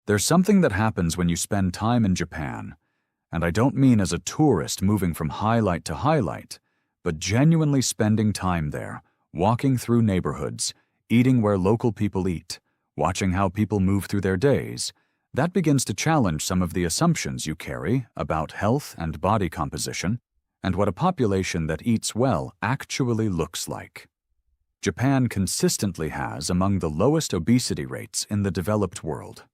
There's something that happens when you spend time in Japan, and I don't mean as a tourist moving from highlight to highlight, but genuinely spending time there, walking through neighborhoods, eating where local people eat, watching how people move through their days. That begins to challenge some of the assumptions you carry about health and body composition and what a population that eats well actually looks like. Japan consistently has among the lowest obesity rates in the developed world.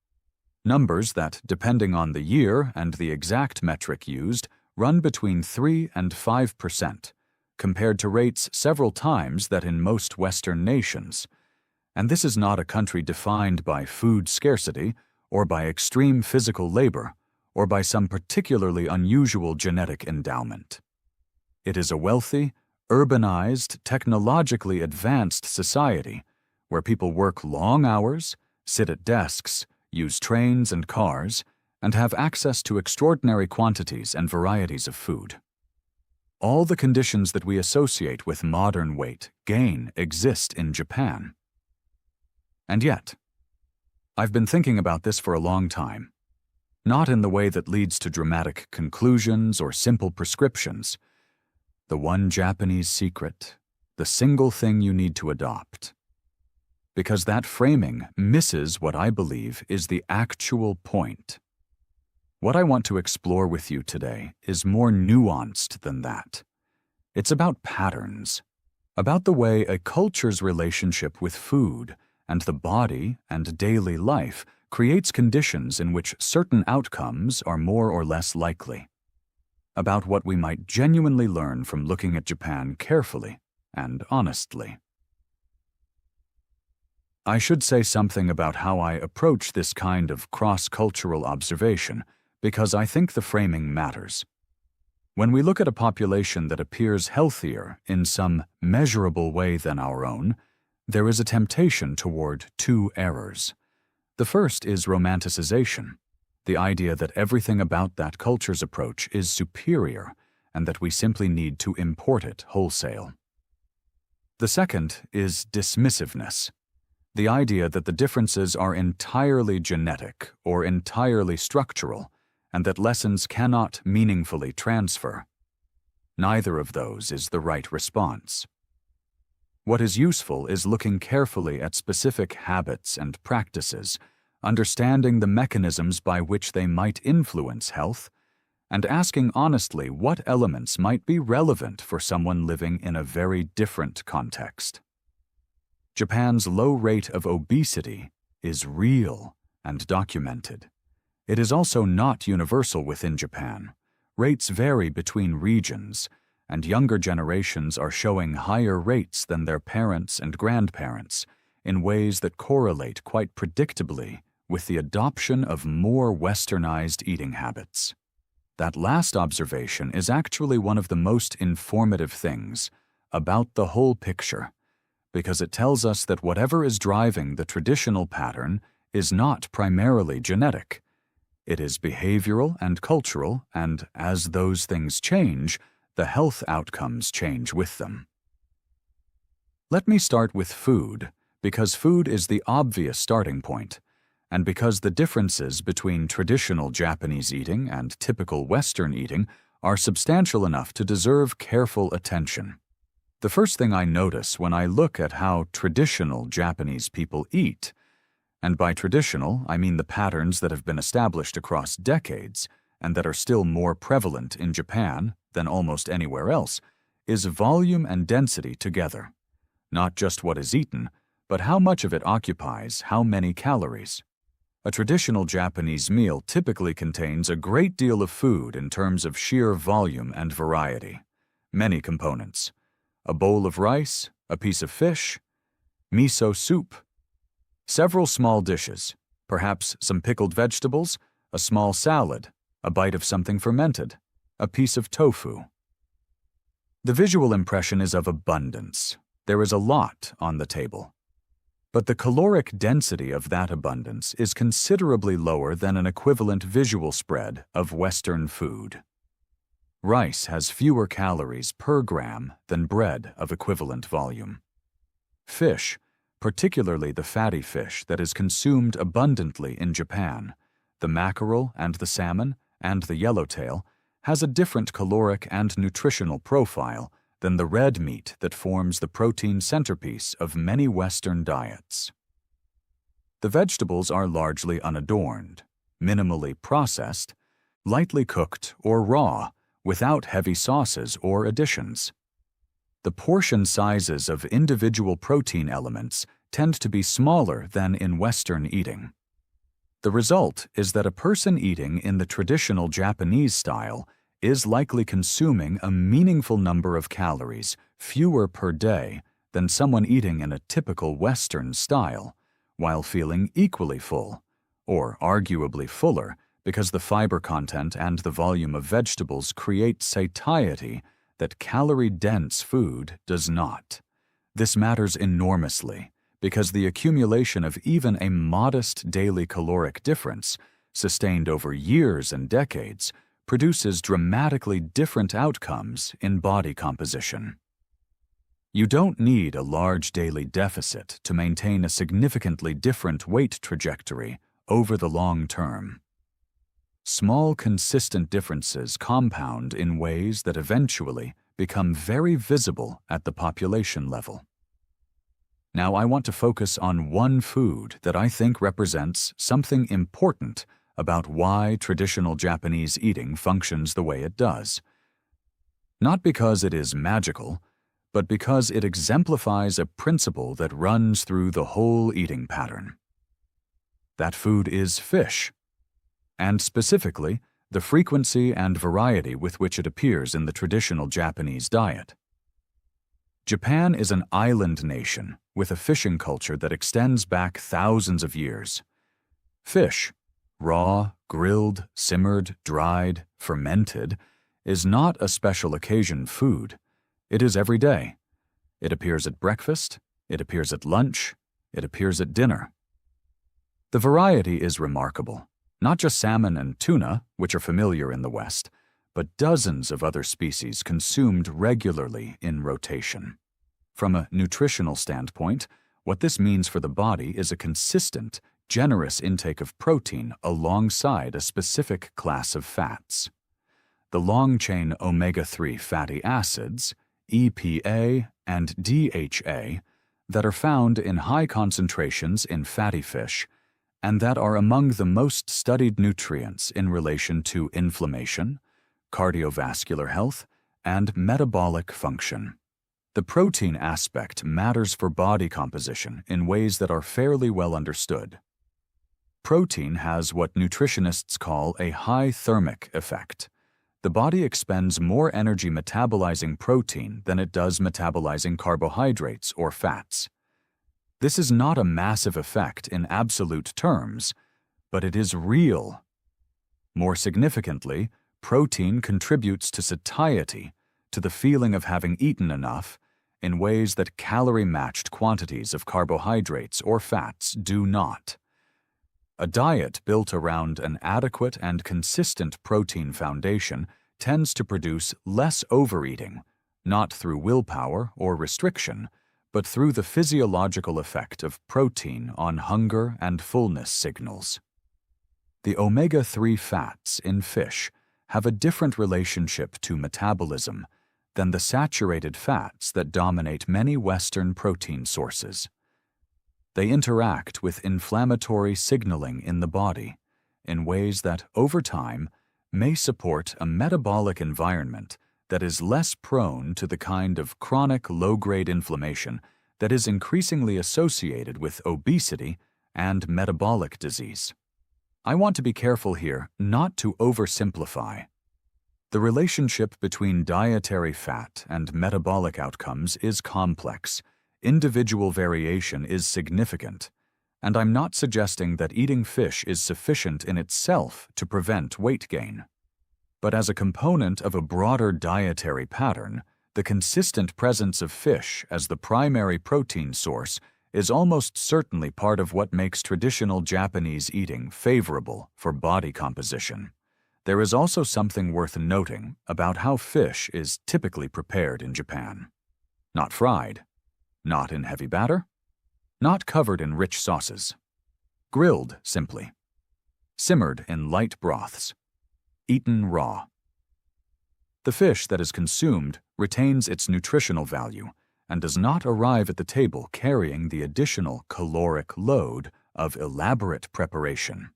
Numbers that, depending on the year and the exact metric used, run between 3 and 5%, compared to rates several times that in most Western nations. And this is not a country defined by food scarcity or by extreme physical labor or by some particularly unusual genetic endowment. It is a wealthy, urbanized, technologically advanced society where people work long hours, sit at desks, use trains and cars, and have access to extraordinary quantities and varieties of food. All the conditions that we associate with modern weight gain exist in Japan. And yet, I've been thinking about this for a long time, not in the way that leads to dramatic conclusions or simple prescriptions. The one Japanese secret, the single thing you need to adopt. Because that framing misses what I believe is the actual point. What I want to explore with you today is more nuanced than that. It's about patterns, about the way a culture's relationship with food and the body and daily life creates conditions in which certain outcomes are more or less likely, about what we might genuinely learn from looking at Japan carefully and honestly. I should say something about how I approach this kind of cross-cultural observation, because I think the framing matters. When we look at a population that appears healthier in some measurable way than our own, there is a temptation toward two errors. The first is romanticization, the idea that everything about that culture's approach is superior and that we simply need to import it wholesale. The second is dismissiveness, the idea that the differences are entirely genetic or entirely structural, and that lessons cannot meaningfully transfer. Neither of those is the right response. What is useful is looking carefully at specific habits and practices, understanding the mechanisms by which they might influence health, and asking honestly what elements might be relevant for someone living in a very different context. Japan's low rate of obesity is real and documented. It is also not universal within Japan. Rates vary between regions, and younger generations are showing higher rates than their parents and grandparents in ways that correlate quite predictably with the adoption of more westernized eating habits. That last observation is actually one of the most informative things about the whole picture, because it tells us that whatever is driving the traditional pattern is not primarily genetic. It is behavioral and cultural, and as those things change, the health outcomes change with them. Let me start with food, because food is the obvious starting point, and because the differences between traditional Japanese eating and typical Western eating are substantial enough to deserve careful attention. The first thing I notice when I look at how traditional Japanese people eat, and by traditional I mean the patterns that have been established across decades and that are still more prevalent in Japan than almost anywhere else, is volume and density together. Not just what is eaten, but how much of it occupies how many calories. A traditional Japanese meal typically contains a great deal of food in terms of sheer volume and variety. Many components. A bowl of rice, a piece of fish, miso soup, several small dishes, perhaps some pickled vegetables, a small salad, a bite of something fermented, a piece of tofu. The visual impression is of abundance. There is a lot on the table. But the caloric density of that abundance is considerably lower than an equivalent visual spread of Western food. Rice has fewer calories per gram than bread of equivalent volume. Fish, particularly the fatty fish that is consumed abundantly in Japan, the mackerel and the salmon and the yellowtail, has a different caloric and nutritional profile than the red meat that forms the protein centerpiece of many Western diets. The vegetables are largely unadorned, minimally processed, lightly cooked or raw, without heavy sauces or additions. The portion sizes of individual protein elements tend to be smaller than in Western eating. The result is that a person eating in the traditional Japanese style is likely consuming a meaningful number of calories, fewer per day, than someone eating in a typical Western style, while feeling equally full, or arguably fuller, because the fiber content and the volume of vegetables create satiety that calorie-dense food does not. This matters enormously, because the accumulation of even a modest daily caloric difference, sustained over years and decades, produces dramatically different outcomes in body composition. You don't need a large daily deficit to maintain a significantly different weight trajectory over the long term. Small, consistent differences compound in ways that eventually become very visible at the population level. Now, I want to focus on one food that I think represents something important about why traditional Japanese eating functions the way it does. Not because it is magical, but because it exemplifies a principle that runs through the whole eating pattern. That food is fish, and specifically, the frequency and variety with which it appears in the traditional Japanese diet. Japan is an island nation with a fishing culture that extends back thousands of years. Fish, raw, grilled, simmered, dried, fermented, is not a special occasion food. It is every day. It appears at breakfast, it appears at lunch, it appears at dinner. The variety is remarkable. Not just salmon and tuna, which are familiar in the West, but dozens of other species consumed regularly in rotation. From a nutritional standpoint, what this means for the body is a consistent, generous intake of protein alongside a specific class of fats. The long-chain omega-3 fatty acids, EPA and DHA, that are found in high concentrations in fatty fish, and that are among the most studied nutrients in relation to inflammation, cardiovascular health, and metabolic function. The protein aspect matters for body composition in ways that are fairly well understood. Protein has what nutritionists call a high thermic effect. The body expends more energy metabolizing protein than it does metabolizing carbohydrates or fats. This is not a massive effect in absolute terms, but it is real. More significantly, protein contributes to satiety, to the feeling of having eaten enough, in ways that calorie-matched quantities of carbohydrates or fats do not. A diet built around an adequate and consistent protein foundation tends to produce less overeating, not through willpower or restriction, but through the physiological effect of protein on hunger and fullness signals. The omega-3 fats in fish have a different relationship to metabolism than the saturated fats that dominate many Western protein sources. They interact with inflammatory signaling in the body in ways that, over time, may support a metabolic environment that is less prone to the kind of chronic low-grade inflammation that is increasingly associated with obesity and metabolic disease. I want to be careful here not to oversimplify. The relationship between dietary fat and metabolic outcomes is complex. Individual variation is significant, and I'm not suggesting that eating fish is sufficient in itself to prevent weight gain. But as a component of a broader dietary pattern, the consistent presence of fish as the primary protein source is almost certainly part of what makes traditional Japanese eating favorable for body composition. There is also something worth noting about how fish is typically prepared in Japan. Not fried, not in heavy batter, not covered in rich sauces. Grilled, simply. simmered in light broths, eaten raw. The fish that is consumed retains its nutritional value and does not arrive at the table carrying the additional caloric load of elaborate preparation.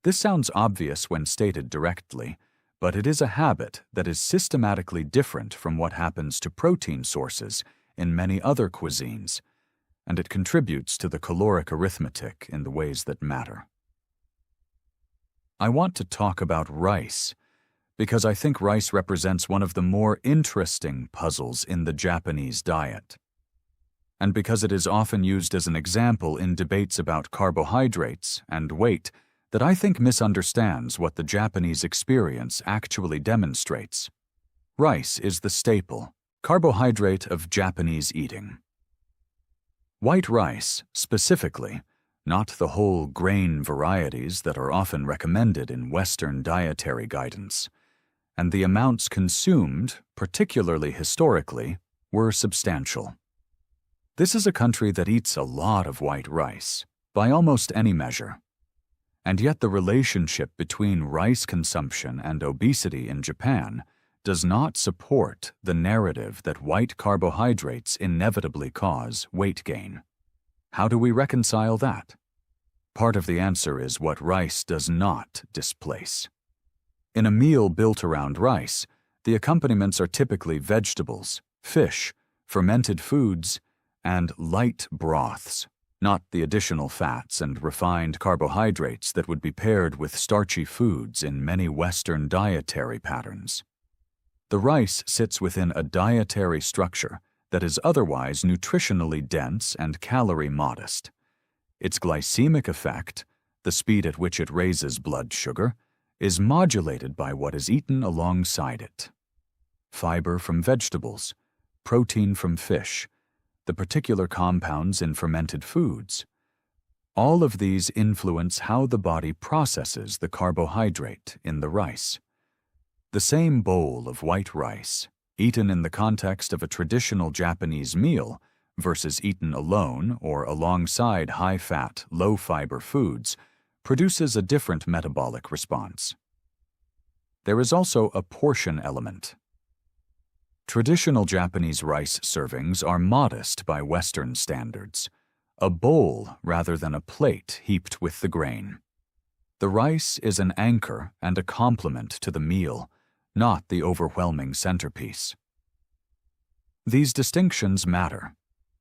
This sounds obvious when stated directly, but it is a habit that is systematically different from what happens to protein sources in many other cuisines, and it contributes to the caloric arithmetic in the ways that matter. I want to talk about rice, because I think rice represents one of the more interesting puzzles in the Japanese diet, and because it is often used as an example in debates about carbohydrates and weight that I think misunderstands what the Japanese experience actually demonstrates. Rice is the staple carbohydrate of Japanese eating. White rice, specifically, not the whole grain varieties that are often recommended in Western dietary guidance, and the amounts consumed, particularly historically, were substantial. This is a country that eats a lot of white rice, by almost any measure. And yet the relationship between rice consumption and obesity in Japan does not support the narrative that white carbohydrates inevitably cause weight gain. How do we reconcile that? Part of the answer is what rice does not displace. In a meal built around rice, the accompaniments are typically vegetables, fish, fermented foods, and light broths, not the additional fats and refined carbohydrates that would be paired with starchy foods in many Western dietary patterns. The rice sits within a dietary structure that is otherwise nutritionally dense and calorie modest. Its glycemic effect, the speed at which it raises blood sugar, is modulated by what is eaten alongside it. Fiber from vegetables, protein from fish, the particular compounds in fermented foods. All of these influence how the body processes the carbohydrate in the rice. The same bowl of white rice, eaten in the context of a traditional Japanese meal versus eaten alone or alongside high-fat, low-fiber foods, produces a different metabolic response. There is also a portion element. Traditional Japanese rice servings are modest by Western standards, a bowl rather than a plate heaped with the grain. The rice is an anchor and a complement to the meal, not the overwhelming centerpiece. These distinctions matter,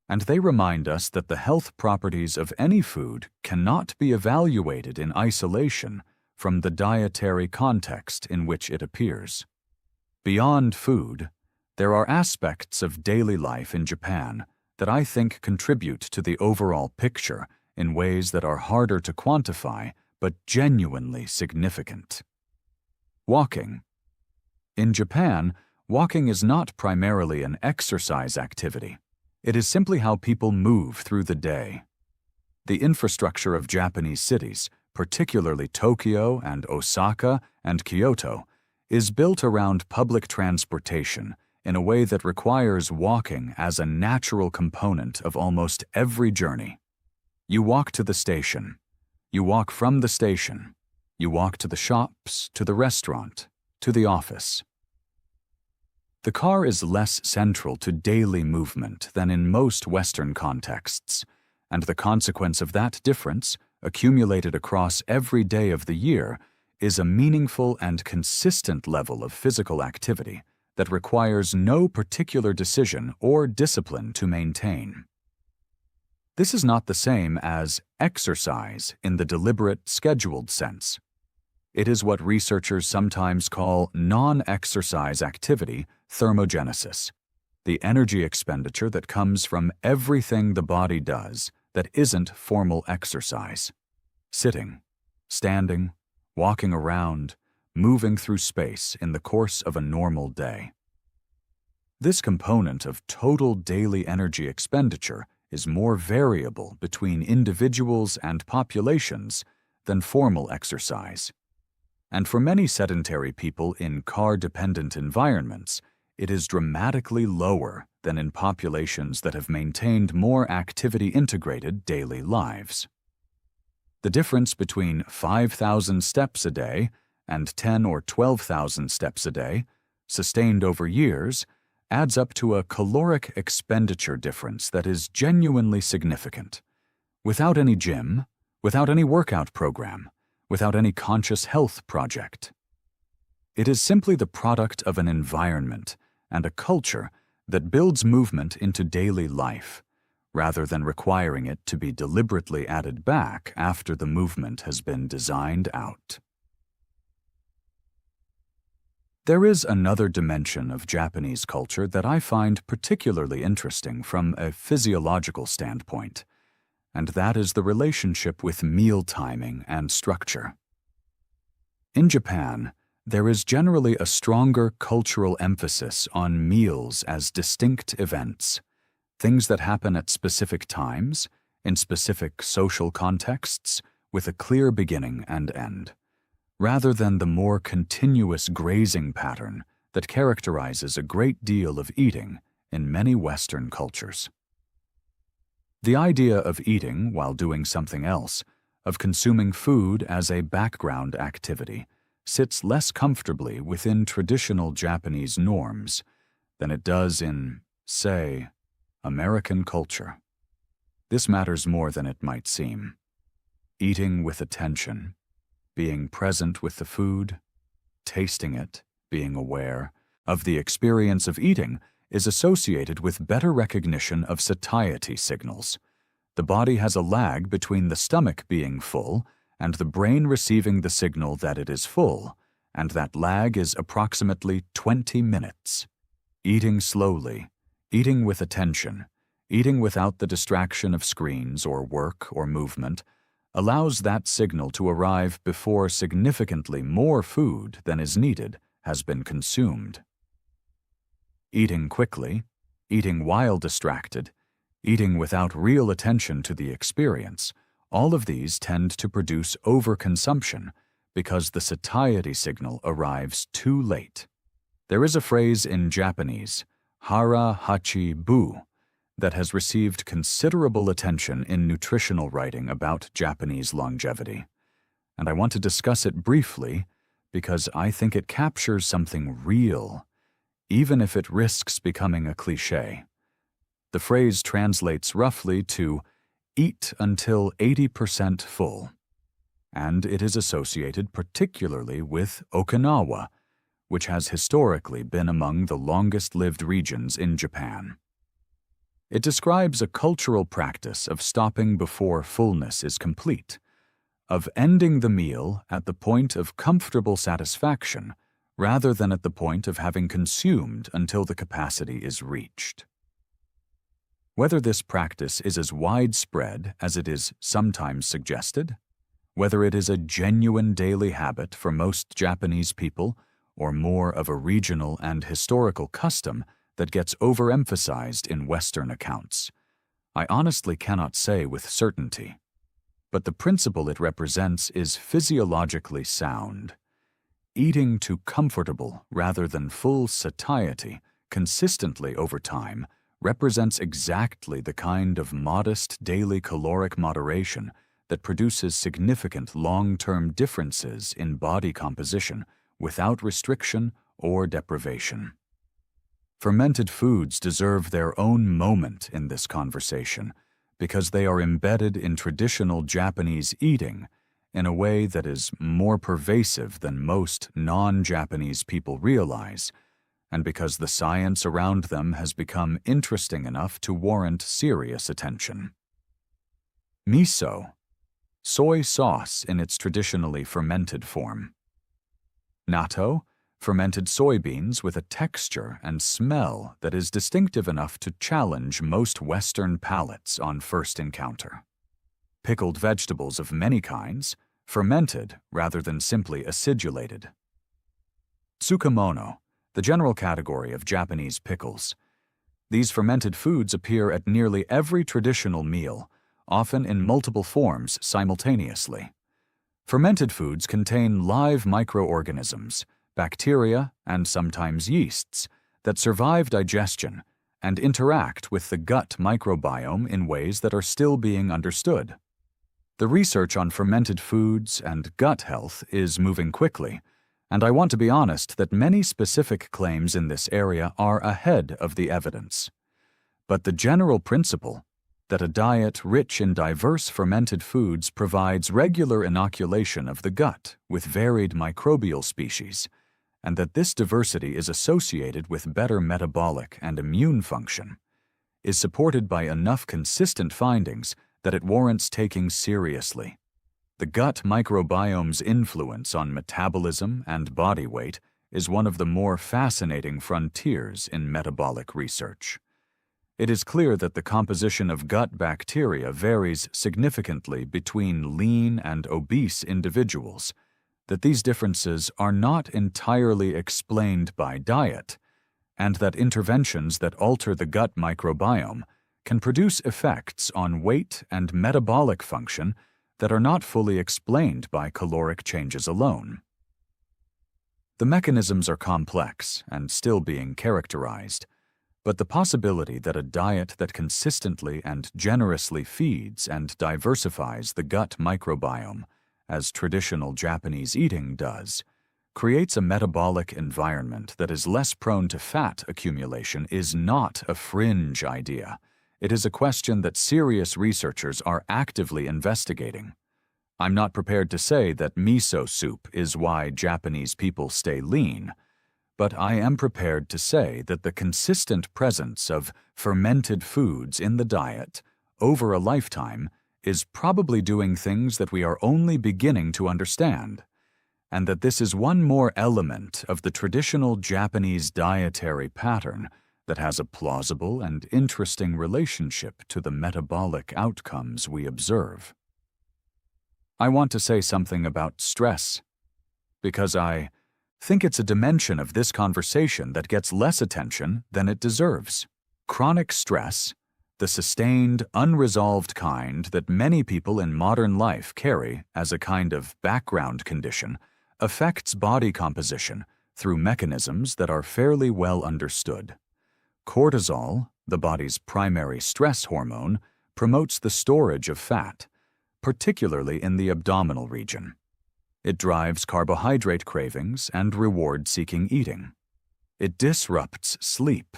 and they remind us that the health properties of any food cannot be evaluated in isolation from the dietary context in which it appears. Beyond food, there are aspects of daily life in Japan that I think contribute to the overall picture in ways that are harder to quantify but genuinely significant. Walking. In Japan, walking is not primarily an exercise activity. It is simply how people move through the day. The infrastructure of Japanese cities, particularly Tokyo and Osaka and Kyoto, is built around public transportation in a way that requires walking as a natural component of almost every journey. You walk to the station. You walk from the station. You walk to the shops, to the restaurant, to the office. The car is less central to daily movement than in most Western contexts, and the consequence of that difference, accumulated across every day of the year, is a meaningful and consistent level of physical activity that requires no particular decision or discipline to maintain. This is not the same as exercise in the deliberate, scheduled sense. It is what researchers sometimes call non-exercise activity thermogenesis, the energy expenditure that comes from everything the body does that isn't formal exercise. Sitting, standing, walking around, moving through space in the course of a normal day. This component of total daily energy expenditure is more variable between individuals and populations than formal exercise. And for many sedentary people in car-dependent environments, it is dramatically lower than in populations that have maintained more activity-integrated daily lives. The difference between 5,000 steps a day and 10 or 12,000 steps a day, sustained over years, adds up to a caloric expenditure difference that is genuinely significant. Without any gym, without any workout program, without any conscious health project. It is simply the product of an environment and a culture that builds movement into daily life, rather than requiring it to be deliberately added back after the movement has been designed out. There is another dimension of Japanese culture that I find particularly interesting from a physiological standpoint, and that is the relationship with meal timing and structure. In Japan, there is generally a stronger cultural emphasis on meals as distinct events, things that happen at specific times, in specific social contexts, with a clear beginning and end, rather than the more continuous grazing pattern that characterizes a great deal of eating in many Western cultures. The idea of eating while doing something else, of consuming food as a background activity, sits less comfortably within traditional Japanese norms than it does in, say, American culture. This matters more than it might seem. Eating with attention, being present with the food, tasting it, being aware of the experience of eating is associated with better recognition of satiety signals. The body has a lag between the stomach being full and the brain receiving the signal that it is full, and that lag is approximately 20 minutes. Eating slowly, eating with attention, eating without the distraction of screens or work or movement, allows that signal to arrive before significantly more food than is needed has been consumed. Eating quickly, eating while distracted, eating without real attention to the experience, all of these tend to produce overconsumption because the satiety signal arrives too late. There is a phrase in Japanese, hara hachi bu, that has received considerable attention in nutritional writing about Japanese longevity, and I want to discuss it briefly because I think it captures something real, even if it risks becoming a cliché. The phrase translates roughly to eat until 80% full, and it is associated particularly with Okinawa, which has historically been among the longest-lived regions in Japan. It describes a cultural practice of stopping before fullness is complete, of ending the meal at the point of comfortable satisfaction rather than at the point of having consumed until the capacity is reached. Whether this practice is as widespread as it is sometimes suggested, whether it is a genuine daily habit for most Japanese people or more of a regional and historical custom that gets overemphasized in Western accounts, I honestly cannot say with certainty. But the principle it represents is physiologically sound. Eating to comfortable rather than full satiety consistently over time represents exactly the kind of modest daily caloric moderation that produces significant long-term differences in body composition without restriction or deprivation. Fermented foods deserve their own moment in this conversation because they are embedded in traditional Japanese eating in a way that is more pervasive than most non-Japanese people realize, and because the science around them has become interesting enough to warrant serious attention. Miso, soy sauce in its traditionally fermented form. Natto, fermented soybeans with a texture and smell that is distinctive enough to challenge most Western palates on first encounter. Pickled vegetables of many kinds, fermented rather than simply acidulated. Tsukemono, the general category of Japanese pickles. These fermented foods appear at nearly every traditional meal, often in multiple forms simultaneously. Fermented foods contain live microorganisms, bacteria, and sometimes yeasts that survive digestion and interact with the gut microbiome in ways that are still being understood. The research on fermented foods and gut health is moving quickly, and I want to be honest that many specific claims in this area are ahead of the evidence. But the general principle that a diet rich in diverse fermented foods provides regular inoculation of the gut with varied microbial species, and that this diversity is associated with better metabolic and immune function, is supported by enough consistent findings that it warrants taking seriously. The gut microbiome's influence on metabolism and body weight is one of the more fascinating frontiers in metabolic research. It is clear that the composition of gut bacteria varies significantly between lean and obese individuals, that these differences are not entirely explained by diet, and that interventions that alter the gut microbiome can produce effects on weight and metabolic function that are not fully explained by caloric changes alone. The mechanisms are complex and still being characterized, but the possibility that a diet that consistently and generously feeds and diversifies the gut microbiome, as traditional Japanese eating does, creates a metabolic environment that is less prone to fat accumulation is not a fringe idea. It is a question that serious researchers are actively investigating. I'm not prepared to say that miso soup is why Japanese people stay lean, but I am prepared to say that the consistent presence of fermented foods in the diet over a lifetime is probably doing things that we are only beginning to understand, and that this is one more element of the traditional Japanese dietary pattern that has a plausible and interesting relationship to the metabolic outcomes we observe. I want to say something about stress, because I think it's a dimension of this conversation that gets less attention than it deserves. Chronic stress, the sustained, unresolved kind that many people in modern life carry as a kind of background condition, affects body composition through mechanisms that are fairly well understood. Cortisol, the body's primary stress hormone, promotes the storage of fat, particularly in the abdominal region. It drives carbohydrate cravings and reward-seeking eating. It disrupts sleep,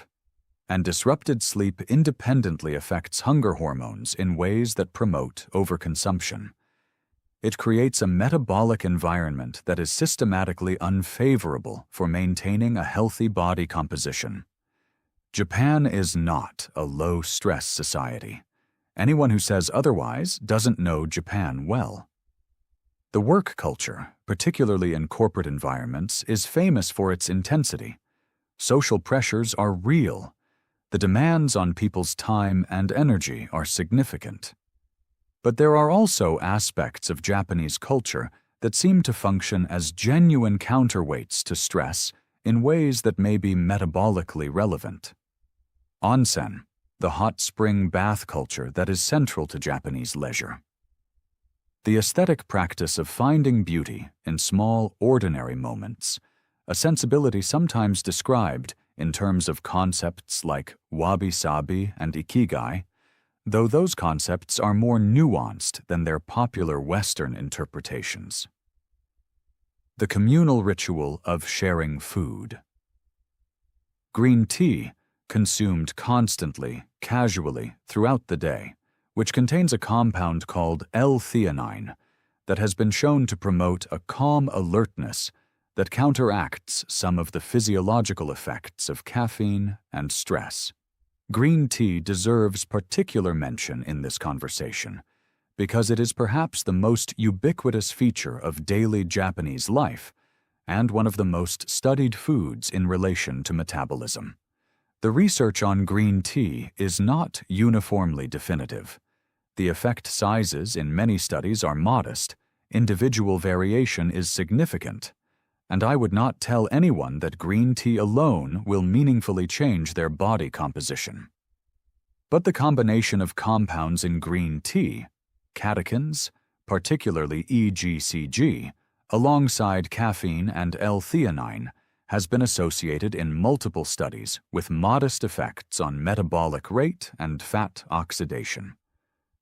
and disrupted sleep independently affects hunger hormones in ways that promote overconsumption. It creates a metabolic environment that is systematically unfavorable for maintaining a healthy body composition. Japan is not a low-stress society. Anyone who says otherwise doesn't know Japan well. The work culture, particularly in corporate environments, is famous for its intensity. Social pressures are real. The demands on people's time and energy are significant. But there are also aspects of Japanese culture that seem to function as genuine counterweights to stress in ways that may be metabolically relevant. Onsen, the hot spring bath culture that is central to Japanese leisure. The aesthetic practice of finding beauty in small, ordinary moments, a sensibility sometimes described in terms of concepts like wabi-sabi and ikigai, though those concepts are more nuanced than their popular Western interpretations. The communal ritual of sharing food. Green tea, consumed constantly, casually, throughout the day, which contains a compound called L-theanine that has been shown to promote a calm alertness that counteracts some of the physiological effects of caffeine and stress. Green tea deserves particular mention in this conversation because it is perhaps the most ubiquitous feature of daily Japanese life and one of the most studied foods in relation to metabolism. The research on green tea is not uniformly definitive. The effect sizes in many studies are modest, individual variation is significant, and I would not tell anyone that green tea alone will meaningfully change their body composition. But the combination of compounds in green tea, catechins, particularly EGCG, alongside caffeine and L-theanine, has been associated in multiple studies with modest effects on metabolic rate and fat oxidation.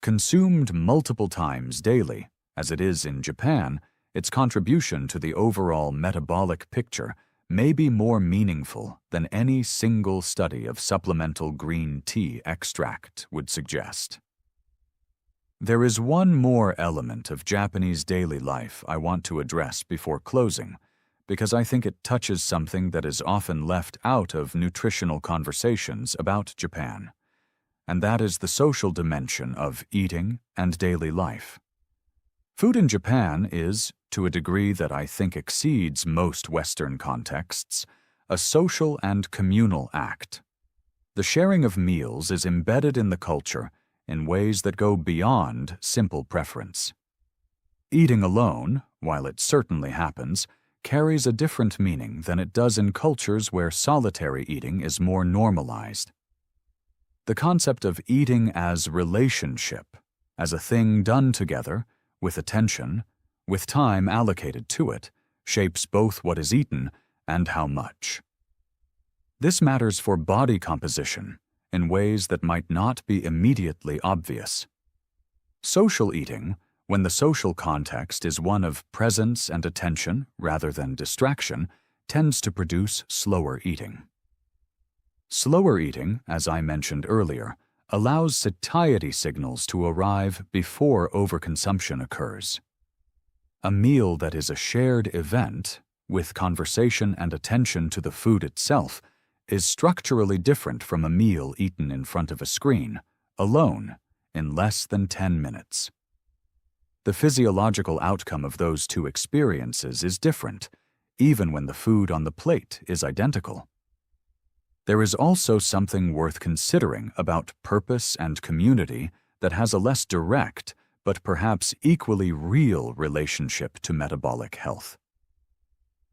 Consumed multiple times daily, as it is in Japan, its contribution to the overall metabolic picture may be more meaningful than any single study of supplemental green tea extract would suggest. There is one more element of Japanese daily life I want to address before closing, because I think it touches something that is often left out of nutritional conversations about Japan, and that is the social dimension of eating and daily life. Food in Japan is, to a degree that I think exceeds most Western contexts, a social and communal act. The sharing of meals is embedded in the culture in ways that go beyond simple preference. Eating alone, while it certainly happens, carries a different meaning than it does in cultures where solitary eating is more normalized. The concept of eating as relationship, as a thing done together, with attention, with time allocated to it, shapes both what is eaten and how much. This matters for body composition in ways that might not be immediately obvious. Social eating, when the social context is one of presence and attention rather than distraction, tends to produce slower eating. Slower eating, as I mentioned earlier, allows satiety signals to arrive before overconsumption occurs. A meal that is a shared event, with conversation and attention to the food itself, is structurally different from a meal eaten in front of a screen, alone, in less than 10 minutes. The physiological outcome of those two experiences is different, even when the food on the plate is identical. There is also something worth considering about purpose and community that has a less direct, but perhaps equally real relationship to metabolic health.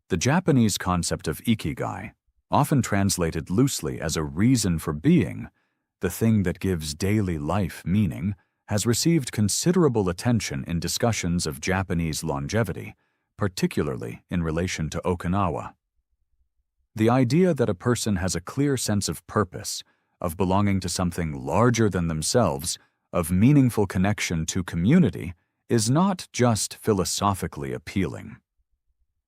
The Japanese concept of ikigai, often translated loosely as a reason for being, the thing that gives daily life meaning, has received considerable attention in discussions of Japanese longevity, particularly in relation to Okinawa. The idea that a person has a clear sense of purpose, of belonging to something larger than themselves, of meaningful connection to community, is not just philosophically appealing.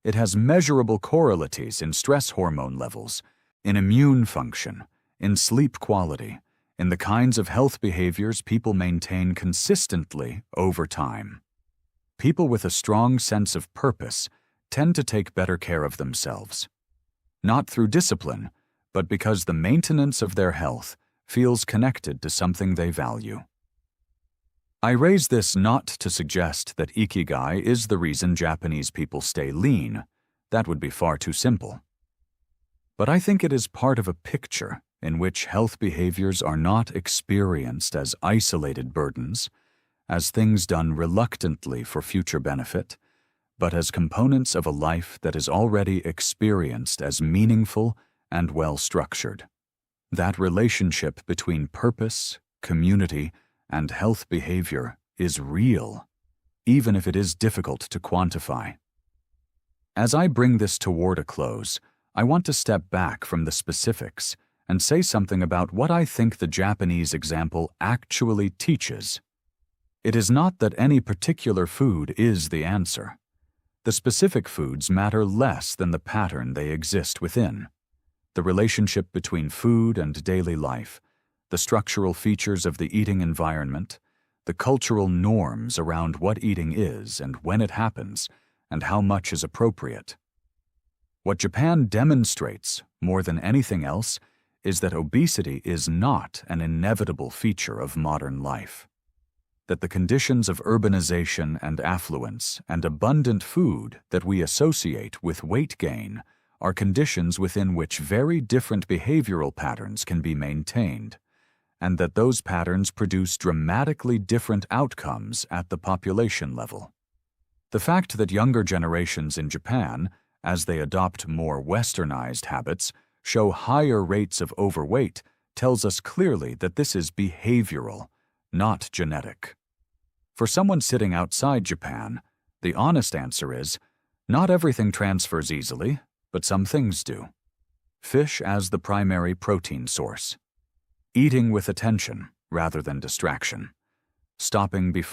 It has measurable correlates in stress hormone levels, in immune function, in sleep quality, in the kinds of health behaviors people maintain consistently over time. People with a strong sense of purpose tend to take better care of themselves, not through discipline, but because the maintenance of their health feels connected to something they value. I raise this not to suggest that ikigai is the reason Japanese people stay lean. That would be far too simple. But I think it is part of a picture in which health behaviors are not experienced as isolated burdens, as things done reluctantly for future benefit, but as components of a life that is already experienced as meaningful and well-structured. That relationship between purpose, community, and health behavior is real, even if it is difficult to quantify. As I bring this toward a close, I want to step back from the specifics and say something about what I think the Japanese example actually teaches. It is not that any particular food is the answer. The specific foods matter less than the pattern they exist within. The relationship between food and daily life, the structural features of the eating environment, the cultural norms around what eating is and when it happens, and how much is appropriate. What Japan demonstrates, more than anything else, is that obesity is not an inevitable feature of modern life. That the conditions of urbanization and affluence and abundant food that we associate with weight gain are conditions within which very different behavioral patterns can be maintained, and that those patterns produce dramatically different outcomes at the population level. The fact that younger generations in Japan, as they adopt more westernized habits, show higher rates of overweight tells us clearly that this is behavioral, not genetic. For someone sitting outside Japan, the honest answer is, not everything transfers easily, but some things do. Fish as the primary protein source. Eating with attention rather than distraction. stopping before